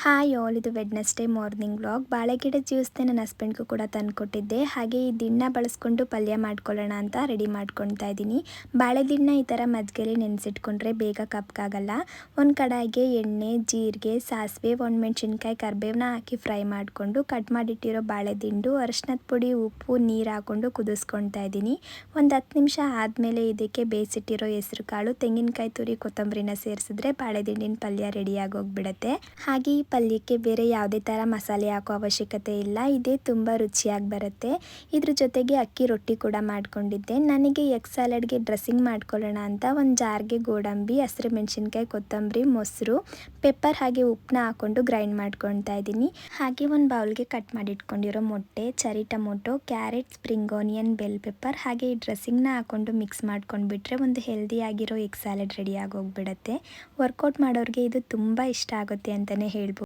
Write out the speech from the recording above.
Hi all, ಇದು Wednesday morning vlog. ಬಾಳೆಗಿಡ ಜ್ಯೂಸ್ನೇ ನನ್ನ ಹಸ್ಬೆಂಡ್ಗೂ ಕೂಡ ತಂದುಕೊಟ್ಟಿದ್ದೆ. ಹಾಗೆ ಈ ದಿನ ಬಳಸ್ಕೊಂಡು ಪಲ್ಯ ಮಾಡ್ಕೊಳ್ಳೋಣ ಅಂತ ರೆಡಿ ಮಾಡ್ಕೊಳ್ತಾ ಇದ್ದೀನಿ. ಬಾಳೆ ದಿನ ಈ ಥರ ಮಜ್ಜಿಗೆಲಿ ನೆನೆಸಿಟ್ಕೊಂಡ್ರೆ ಬೇಗ ಕಪ್ಪಾಗಲ್ಲ. ಒಂದು ಕಡಾಯಿಗೆ ಎಣ್ಣೆ, ಜೀರಿಗೆ, ಸಾಸಿವೆ, ಒಣಮೆಣ್ಸಿನ್ಕಾಯಿ, ಕರಿಬೇವನ್ನ ಹಾಕಿ ಫ್ರೈ ಮಾಡಿಕೊಂಡು ಕಟ್ ಮಾಡಿಟ್ಟಿರೋ ಬಾಳೆ ದಿಂಡು, ಅರಿಶಿನದ ಪುಡಿ, ಉಪ್ಪು, ನೀರು ಹಾಕ್ಕೊಂಡು ಕುದಿಸ್ಕೊಳ್ತಾ ಇದ್ದೀನಿ. ಒಂದು 10 ನಿಮಿಷ ಆದಮೇಲೆ ಇದಕ್ಕೆ ಬೇಯಿಸಿಟ್ಟಿರೋ ಹೆಸರು ಕಾಳು, ತೆಂಗಿನಕಾಯಿ ತುರಿ, ಕೊತ್ತಂಬರಿನ ಸೇರಿಸಿದ್ರೆ ಬಾಳೆ ದಿಂಡಿನ ಪಲ್ಯ ರೆಡಿಯಾಗಿ ಹೋಗ್ಬಿಡುತ್ತೆ. ಹಾಗೆ ಈ ಪಲ್ಯಕ್ಕೆ ಬೇರೆ ಯಾವುದೇ ಥರ ಮಸಾಲೆ ಹಾಕೋ ಅವಶ್ಯಕತೆ ಇಲ್ಲ. ಇದೇ ತುಂಬ ರುಚಿಯಾಗಿ ಬರುತ್ತೆ. ಇದ್ರ ಜೊತೆಗೆ ಅಕ್ಕಿ ರೊಟ್ಟಿ ಕೂಡ ಮಾಡ್ಕೊಂಡಿದ್ದೆ. ನನಗೆ ಎಗ್ ಸ್ಯಾಲಡ್ಗೆ ಡ್ರೆಸ್ಸಿಂಗ್ ಮಾಡ್ಕೊಳ್ಳೋಣ ಅಂತ ಒಂದು ಜಾರ್ಗೆ ಗೋಡಂಬಿ, ಹಸಿರು ಮೆಣಸಿನ್ಕಾಯಿ, ಕೊತ್ತಂಬರಿ, ಮೊಸರು, ಪೆಪ್ಪರ್ ಹಾಗೆ ಉಪ್ಪನ್ನ ಹಾಕ್ಕೊಂಡು ಗ್ರೈಂಡ್ ಮಾಡ್ಕೊಳ್ತಾ ಇದ್ದೀನಿ. ಹಾಗೆ ಒಂದು ಬೌಲ್ಗೆ ಕಟ್ ಮಾಡಿಟ್ಕೊಂಡಿರೋ ಮೊಟ್ಟೆ, cherry tomato, carrot, spring onion, bell pepper ಹಾಗೆ ಈ ಡ್ರೆಸ್ಸಿಂಗ್ನ ಹಾಕ್ಕೊಂಡು ಮಿಕ್ಸ್ ಮಾಡ್ಕೊಂಡ್ಬಿಟ್ರೆ ಒಂದು ಹೆಲ್ದಿಯಾಗಿರೋ ಎಗ್ ಸ್ಯಾಲಡ್ ರೆಡಿಯಾಗಿ ಹೋಗ್ಬಿಡುತ್ತೆ. ವರ್ಕೌಟ್ ಮಾಡೋರಿಗೆ ಇದು ತುಂಬ ಇಷ್ಟ ಆಗುತ್ತೆ ಅಂತಲೇ ಹೇಳ್ಬೋದು.